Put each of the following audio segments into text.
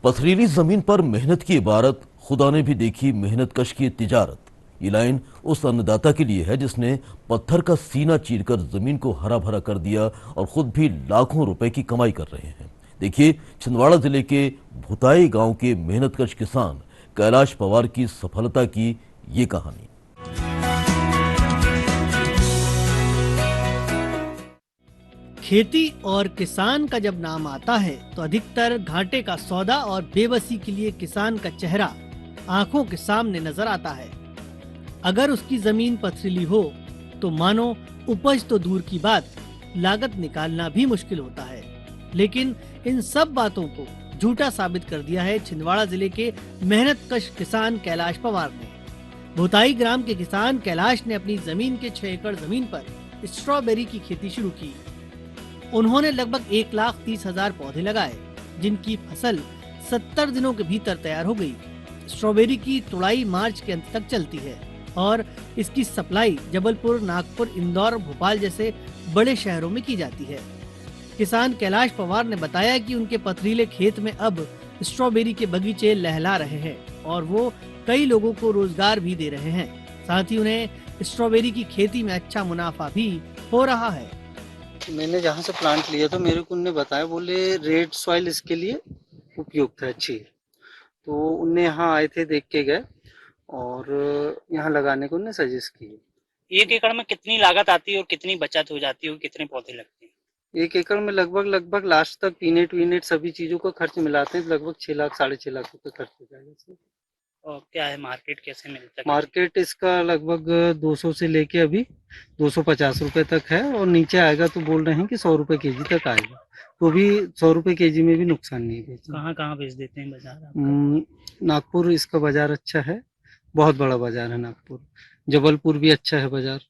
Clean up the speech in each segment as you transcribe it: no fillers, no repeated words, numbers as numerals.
पथरीली जमीन पर मेहनत की इबारत, खुदा ने भी देखी मेहनत कश की तिजारत। ये लाइन उस अन्नदाता के लिए है जिसने पत्थर का सीना चीरकर जमीन को हरा भरा कर दिया और खुद भी लाखों रुपए की कमाई कर रहे हैं। देखिए छिंदवाड़ा जिले के भुताई गांव के मेहनतकश किसान कैलाश पवार की सफलता की ये कहानी। खेती और किसान का जब नाम आता है तो अधिकतर घाटे का सौदा और बेबसी के लिए किसान का चेहरा आंखों के सामने नजर आता है। अगर उसकी जमीन पथरीली हो तो मानो उपज तो दूर की बात, लागत निकालना भी मुश्किल होता है। लेकिन इन सब बातों को झूठा साबित कर दिया है छिंदवाड़ा जिले के मेहनतकश किसान कैलाश पवार ने। भुताई ग्राम के किसान कैलाश ने अपनी जमीन के 6 एकड़ जमीन पर स्ट्रॉबेरी की खेती शुरू की। उन्होंने लगभग 1,30,000 पौधे लगाए, जिनकी फसल 70 दिनों के भीतर तैयार हो गई। स्ट्रॉबेरी की तुड़ाई मार्च के अंत तक चलती है और इसकी सप्लाई जबलपुर, नागपुर, इंदौर, भोपाल जैसे बड़े शहरों में की जाती है। किसान कैलाश पवार ने बताया कि उनके पथरीले खेत में अब स्ट्रॉबेरी के बगीचे लहला रहे हैं और वो कई लोगों को रोजगार भी दे रहे हैं। साथ ही उन्हें स्ट्रॉबेरी की खेती में अच्छा मुनाफा भी हो रहा है। मैंने जहाँ से प्लांट लिया तो मेरे को उनने बताया, बोले रेड सॉइल इसके लिए उपयुक्त है, अच्छी है। तो उनने यहाँ आए थे, देख के गए और यहाँ लगाने को उन्हें सजेस्ट किए। 1 एकड़ में कितनी लागत आती है और कितनी बचत हो जाती है और कितने पौधे लगते हैं? 1 एकड़ में लगभग लास्ट तक पीनेट वीनेट सभी चीजों का खर्च मिलाते हैं तो लगभग 6 लाख 6.5 लाख रुपए खर्च हो जाएगा। और क्या है मार्केट, कैसे मिलता है? मार्केट इसका लगभग 200 से लेके अभी 250 रुपए तक है और नीचे आएगा तो बोल रहे हैं कि 100 रुपए केजी तक आएगा। तो भी 100 रुपए केजी में भी नुकसान नहीं है। कहाँ कहाँ बेच देते हैं बाजार आपका? नागपुर इसका बाजार अच्छा है, बहुत बड़ा बाजार है नागपुर। जबलपुर भी अच्छा है बाजार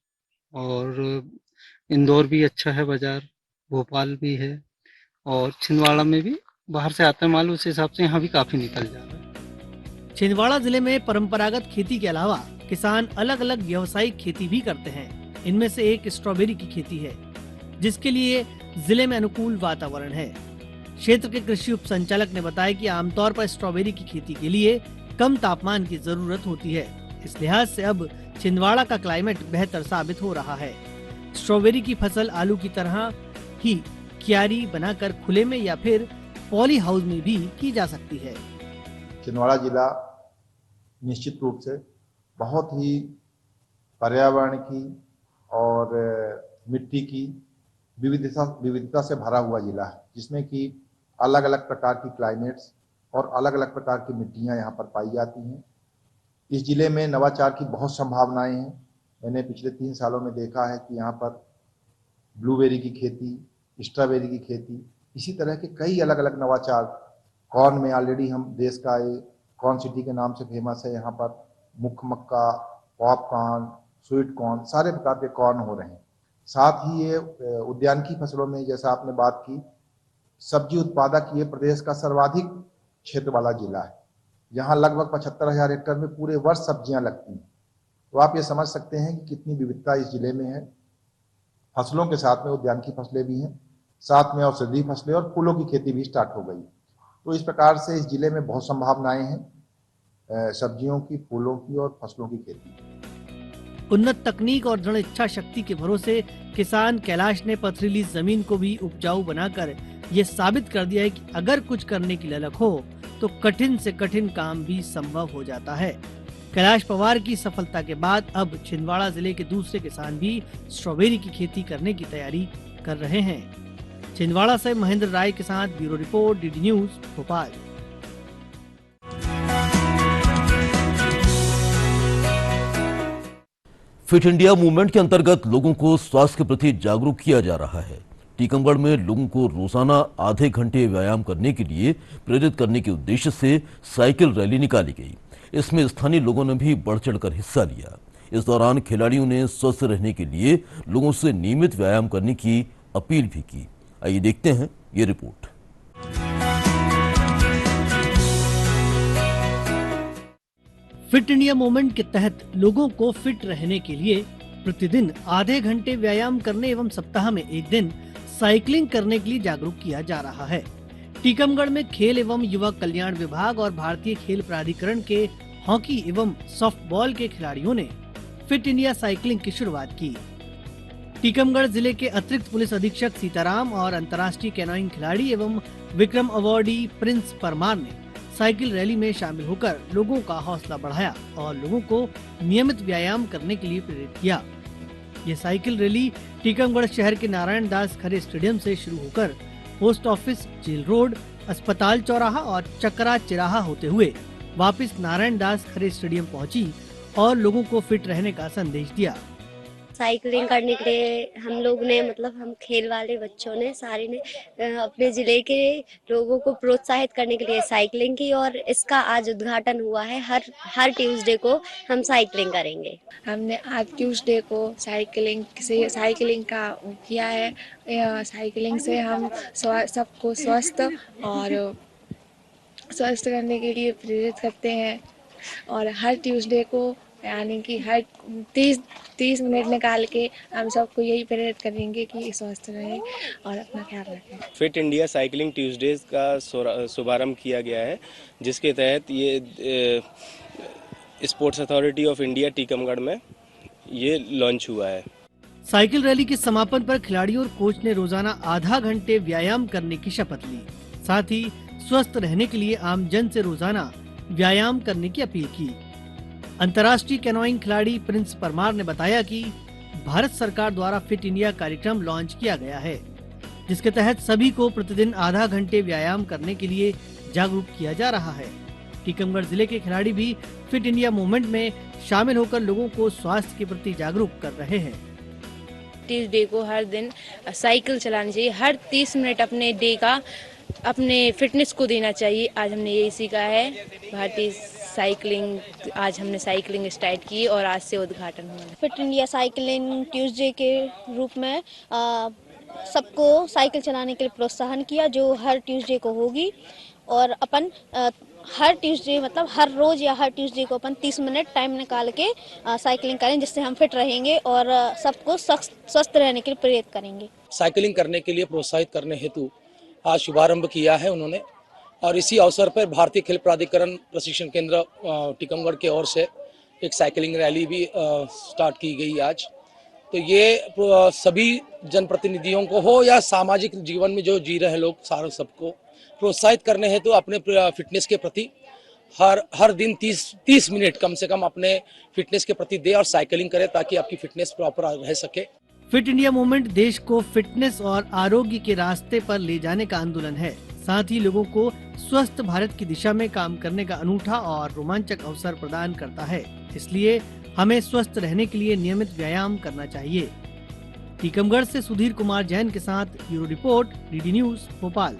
और इंदौर भी अच्छा है बाजार, भोपाल भी है और छिंदवाड़ा में भी बाहर से आता है माल, उस हिसाब से यहाँ भी काफी निकल जा रहा है। छिंदवाड़ा जिले में परंपरागत खेती के अलावा किसान अलग अलग व्यावसायिक खेती भी करते हैं। इनमें से एक स्ट्रॉबेरी की खेती है, जिसके लिए जिले में अनुकूल वातावरण है। क्षेत्र के कृषि उप संचालक ने बताया कि आमतौर पर स्ट्रॉबेरी की खेती के लिए कम तापमान की जरूरत होती है। इस लिहाज से अब छिंदवाड़ा का क्लाइमेट बेहतर साबित हो रहा है। स्ट्रॉबेरी की फसल आलू की तरह ही क्यारी बनाकर खुले में या फिर पॉली हाउस में भी की जा सकती है। छिंदवाड़ा जिला निश्चित रूप से बहुत ही पर्यावरण की और मिट्टी की विविधता से भरा हुआ जिला है, जिसमें कि अलग अलग प्रकार की क्लाइमेट्स और अलग अलग प्रकार की मिट्टियां यहाँ पर पाई जाती हैं। इस जिले में नवाचार की बहुत संभावनाएं हैं। मैंने पिछले 3 सालों में देखा है कि यहाँ पर ब्लूबेरी की खेती, स्ट्रॉबेरी की खेती, इसी तरह के कई अलग अलग नवाचार। कॉर्न में ऑलरेडी हम देश का कॉर्न सिटी के नाम से फेमस है। यहाँ पर मुख मक्का, पॉपकॉर्न, स्वीट कॉर्न, सारे प्रकार के कॉर्न हो रहे हैं। साथ ही ये उद्यानिकी फसलों में, जैसा आपने बात की, सब्जी उत्पादक ये प्रदेश का सर्वाधिक क्षेत्र वाला जिला है। यहाँ लगभग 75,000 हेक्टेयर में पूरे वर्ष सब्जियां लगती हैं। तो आप ये समझ सकते हैं कि कितनी विविधता इस जिले में है। फसलों के साथ में उद्यानिकी फसलें भी हैं, साथ में औषधीय फसलें और फूलों की खेती भी स्टार्ट हो गई। तो इस प्रकार से इस जिले में बहुत संभावनाएं हैं सब्जियों की, फूलों की और फसलों की खेती। उन्नत तकनीक और दृढ़ इच्छा शक्ति के भरोसे किसान कैलाश ने पथरीली जमीन को भी उपजाऊ बनाकर ये साबित कर दिया है कि अगर कुछ करने की ललक हो तो कठिन से कठिन काम भी संभव हो जाता है। कैलाश पवार की सफलता के बाद अब छिंदवाड़ा जिले के दूसरे किसान भी स्ट्रॉबेरी की खेती करने की तैयारी कर रहे हैं। छिंदवाड़ा से महेंद्र राय के साथ bureau report, DD news, Bhopal. Fit India movement के अंतर्गत लोगों को स्वास्थ्य के प्रति जागरूक किया जा रहा है। टीकमगढ़ में लोगों को रोजाना आधे घंटे व्यायाम करने के लिए प्रेरित करने के उद्देश्य से साइकिल रैली निकाली गई। इसमें स्थानीय लोगों ने भी बढ़ चढ़कर हिस्सा लिया। इस दौरान खिलाड़ियों ने स्वस्थ रहने के लिए लोगों से नियमित व्यायाम करने की अपील भी की। आइए देखते हैं ये रिपोर्ट। फिट इंडिया मूवमेंट के तहत लोगों को फिट रहने के लिए प्रतिदिन आधे घंटे व्यायाम करने एवं सप्ताह में 1 दिन साइकिलिंग करने के लिए जागरूक किया जा रहा है। टीकमगढ़ में खेल एवं युवा कल्याण विभाग और भारतीय खेल प्राधिकरण के हॉकी एवं सॉफ्टबॉल के खिलाड़ियों ने फिट इंडिया साइकिलिंग की शुरुआत की। टीकमगढ़ जिले के अतिरिक्त पुलिस अधीक्षक सीताराम और अंतर्राष्ट्रीय कैनोइंग खिलाड़ी एवं विक्रम अवार्डी प्रिंस परमार ने साइकिल रैली में शामिल होकर लोगों का हौसला बढ़ाया और लोगों को नियमित व्यायाम करने के लिए प्रेरित किया। ये साइकिल रैली टीकमगढ़ शहर के नारायण दास खरे स्टेडियम से शुरू होकर पोस्ट ऑफिस, जेल रोड, अस्पताल चौराहा और चकरा चिराहा होते हुए वापस नारायण दास खरे स्टेडियम पहुंची और लोगों को फिट रहने का संदेश दिया। साइकिलिंग करने के लिए हम लोग ने मतलब हम खेल वाले बच्चों ने सारे ने अपने जिले के लोगों को प्रोत्साहित करने के लिए साइकिलिंग की और इसका आज उद्घाटन हुआ है। हर ट्यूसडे को हम साइकिलिंग करेंगे। हमने आज ट्यूसडे को साइकिलिंग का किया है। साइकिलिंग से हम सबको स्वस्थ करने के लिए प्रेरित करते हैं और हर ट्यूसडे को यानी कि हर 30 मिनट निकाल के हम सबको यही प्रेरित करेंगे कि स्वस्थ रहें और अपना ख्याल रखें। फिट इंडिया साइकिलिंग ट्यूसडेज का शुभारंभ किया गया है, जिसके तहत ये sports authority of India Tikamgarh में ये लॉन्च हुआ है। साइकिल रैली के समापन पर खिलाड़ियों और कोच ने रोजाना आधा घंटे व्यायाम करने की शपथ ली। साथ ही स्वस्थ रहने के लिए आमजन से रोजाना व्यायाम करने की अपील की। अंतर्राष्ट्रीय कैनोइंग खिलाड़ी प्रिंस परमार ने बताया कि भारत सरकार द्वारा फिट इंडिया कार्यक्रम लॉन्च किया गया है, जिसके तहत सभी को प्रतिदिन आधा घंटे व्यायाम करने के लिए जागरूक किया जा रहा है। टीकमगढ़ जिले के खिलाड़ी भी फिट इंडिया मूवमेंट में शामिल होकर लोगों को स्वास्थ्य के प्रति जागरूक कर रहे हैं। ट्यूसडे को हर दिन साइकिल चलानी चाहिए। हर 30 मिनट अपने डे का अपने फिटनेस को देना चाहिए। आज हमने यही सीखा है। भारतीय साइकिलिंग आज हमने साइकिलिंग स्टार्ट की और आज से उद्घाटन हुआ। फिट इंडिया साइकिलिंग ट्यूसडे के रूप में सबको साइकिल चलाने के लिए प्रोत्साहन किया, जो हर ट्यूसडे को होगी और अपन हर ट्यूसडे मतलब हर रोज या हर ट्यूसडे को अपन 30 मिनट टाइम निकाल के साइकिलिंग करें, जिससे हम फिट रहेंगे और सबको स्वस्थ रहने के लिए प्रेरित करेंगे। साइकिलिंग करने के लिए प्रोत्साहित करने हेतु आज शुभारंभ किया है उन्होंने और इसी अवसर पर भारतीय खेल प्राधिकरण प्रशिक्षण केंद्र टीकमगढ़ की ओर से एक साइकिलिंग रैली भी स्टार्ट की गई आज। तो ये सभी जनप्रतिनिधियों को हो या सामाजिक जीवन में जो जी रहे लोग सारे सबको प्रोत्साहित करने हेतु अपने फिटनेस के प्रति हर दिन 30 मिनट कम से कम अपने फिटनेस के प्रति दे और साइकिलिंग करें ताकि आपकी फिटनेस प्रॉपर रह सके। फिट इंडिया मूवमेंट देश को फिटनेस और आरोग्य के रास्ते पर ले जाने का आंदोलन है। साथ ही लोगों को स्वस्थ भारत की दिशा में काम करने का अनूठा और रोमांचक अवसर प्रदान करता है। इसलिए हमें स्वस्थ रहने के लिए नियमित व्यायाम करना चाहिए। टीकमगढ़ से सुधीर कुमार जैन के साथ bureau report, DD news, Bhopal.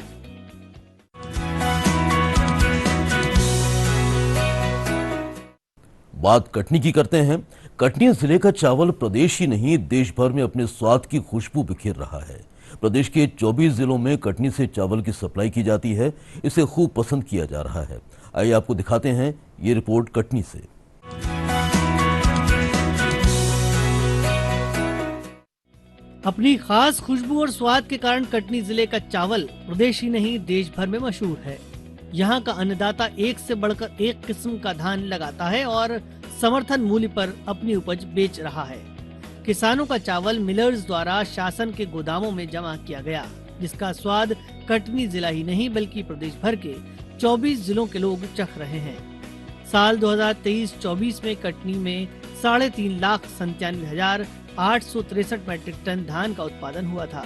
बात कटनी की करते हैं। कटनी जिले का चावल प्रदेश ही नहीं देश भर में अपने स्वाद की खुशबू बिखेर रहा है। प्रदेश के 24 जिलों में कटनी से चावल की सप्लाई की जाती है। इसे खूब पसंद किया जा रहा है। आइए आपको दिखाते हैं ये रिपोर्ट कटनी से। अपनी खास खुशबू और स्वाद के कारण कटनी जिले का चावल प्रदेश ही नहीं देश भर में मशहूर है। यहाँ का अन्नदाता एक से बढ़कर एक किस्म का धान लगाता है और समर्थन मूल्य पर अपनी उपज बेच रहा है। किसानों का चावल मिलर्स द्वारा शासन के गोदामों में जमा किया गया, जिसका स्वाद कटनी जिला ही नहीं बल्कि प्रदेश भर के 24 जिलों के लोग चख रहे हैं। साल 2023-24 में कटनी में 3,97,863 मैट्रिक टन धान का उत्पादन हुआ था,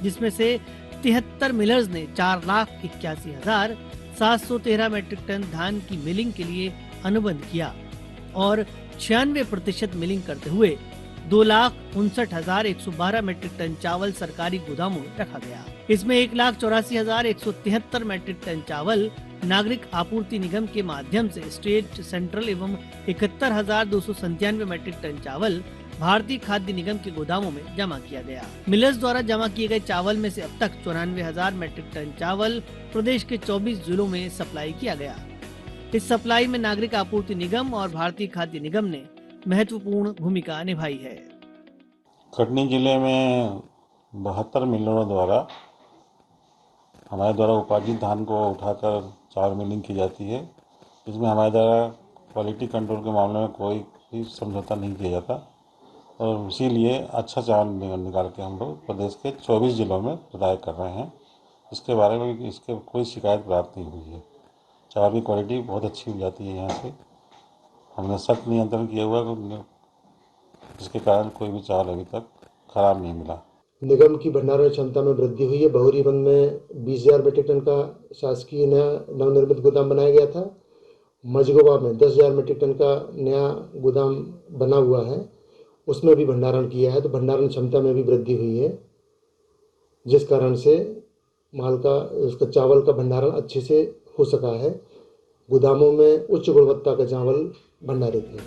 जिसमें से 73 मिलर्स ने 4,81,713 मैट्रिक टन धान की मिलिंग के लिए अनुबंध किया और 96% मिलिंग करते हुए 2,59,112 मैट्रिक टन चावल सरकारी गोदामों में रखा गया। इसमें 1,84,173 मैट्रिक टन चावल नागरिक आपूर्ति निगम के माध्यम से स्टेट, सेंट्रल एवं 71,297 मैट्रिक टन चावल भारतीय खाद्य निगम के गोदामों में जमा किया गया। मिलर्स द्वारा जमा किए गए चावल में से अब तक 94,000 मैट्रिक टन चावल प्रदेश के 24 जिलों में सप्लाई किया गया। इस सप्लाई में नागरिक आपूर्ति निगम और भारतीय खाद्य निगम ने महत्वपूर्ण भूमिका निभाई है। कटनी जिले में 72 मिलरों द्वारा हमारे द्वारा उपार्जित धान को उठाकर चावल मिलिंग की जाती है। इसमें हमारे द्वारा क्वालिटी कंट्रोल के मामले में कोई भी समझौता नहीं किया जाता और इसीलिए अच्छा चावल निकाल के हम लोग प्रदेश के 24 जिलों में प्रदाय कर रहे हैं। इसके बारे में इसके कोई शिकायत प्राप्त नहीं हुई है। चावल की क्वालिटी बहुत अच्छी हो जाती है यहाँ से। हमने सख्त नियंत्रण किया हुआ है, जिसके कारण कोई भी चावल अभी तक खराब नहीं मिला। निगम की भंडारण क्षमता में वृद्धि हुई है। बहुरीबंद में 20,000 मीट्रिक टन का शासकीय नया नवनिर्मित गोदाम बनाया गया था। मझगवा में 10,000 मीट्रिक टन का नया गोदाम बना हुआ है, उसमें भी भंडारण किया है, तो भंडारण क्षमता में भी वृद्धि हुई है, जिस कारण से माल का उसका चावल का भंडारण अच्छे से हो सका है। गोदामों में उच्च गुणवत्ता का चावल भंडारित है।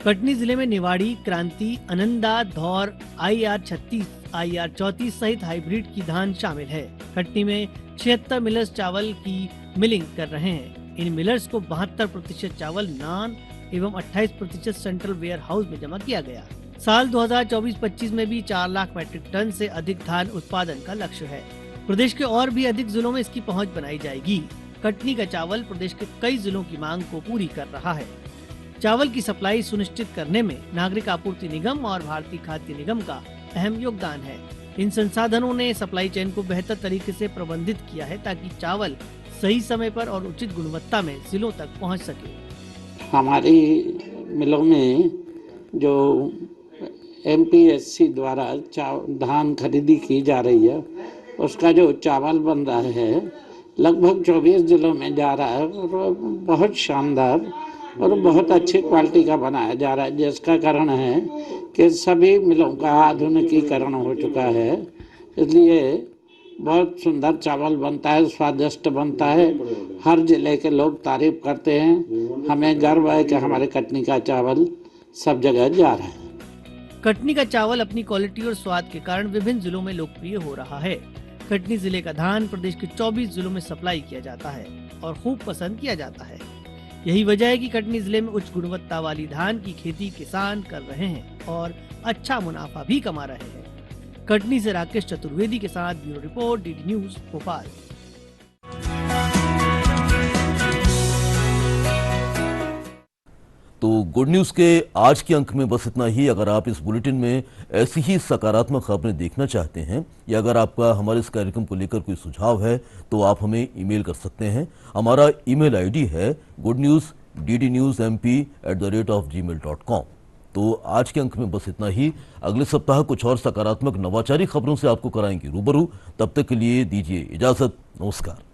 कटनी जिले में निवाड़ी, क्रांति, अनंदा, धौर, IR 36, IR 34 सहित हाइब्रिड की धान शामिल है। कटनी में 76 मिलर्स चावल की मिलिंग कर रहे हैं। इन मिलर्स को 72% चावल नान एवं 28% सेंट्रल वेयर हाउस में जमा किया गया। साल 2024-25 में भी 4 लाख मीट्रिक टन से अधिक धान उत्पादन का लक्ष्य है। प्रदेश के और भी अधिक जिलों में इसकी पहुंच बनाई जाएगी। कटनी का चावल प्रदेश के कई जिलों की मांग को पूरी कर रहा है। चावल की सप्लाई सुनिश्चित करने में नागरिक आपूर्ति निगम और भारतीय खाद्य निगम का अहम योगदान है। इन संसाधनों ने सप्लाई चेन को बेहतर तरीके से प्रबंधित किया है ताकि चावल सही समय पर और उचित गुणवत्ता में जिलों तक पहुंच सके। हमारी मिलों में जो MPSC द्वारा धान खरीदी की जा रही है, उसका जो चावल बन रहा है लगभग 24 जिलों में जा रहा है और बहुत शानदार और बहुत अच्छी क्वालिटी का बनाया जा रहा है, जिसका कारण है कि सभी मिलों का आधुनिकीकरण हो चुका है। इसलिए बहुत सुंदर चावल बनता है, स्वादिष्ट बनता है। हर जिले के लोग तारीफ करते हैं। हमें गर्व है कि हमारे कटनी का चावल सब जगह जा रहा है। कटनी का चावल अपनी क्वालिटी और स्वाद के कारण विभिन्न जिलों में लोकप्रिय हो रहा है। कटनी जिले का धान प्रदेश के 24 जिलों में सप्लाई किया जाता है और खूब पसंद किया जाता है। यही वजह है कि कटनी जिले में उच्च गुणवत्ता वाली धान की खेती किसान कर रहे हैं और अच्छा मुनाफा भी कमा रहे हैं। कटनी से राकेश चतुर्वेदी के साथ bureau report, DD news, Bhopal. तो गुड न्यूज के आज के अंक में बस इतना ही। अगर आप इस बुलेटिन में ऐसी ही सकारात्मक खबरें देखना चाहते हैं या अगर आपका हमारे इस कार्यक्रम को लेकर कोई सुझाव है तो आप हमें ईमेल कर सकते हैं। हमारा ईमेल ID है goodnewsddnewsmp@gmail.com। तो आज के अंक में बस इतना ही। अगले सप्ताह कुछ और सकारात्मक नवाचारी खबरों से आपको कराएंगे रूबरू। तब तक के लिए दीजिए इजाजत। नमस्कार।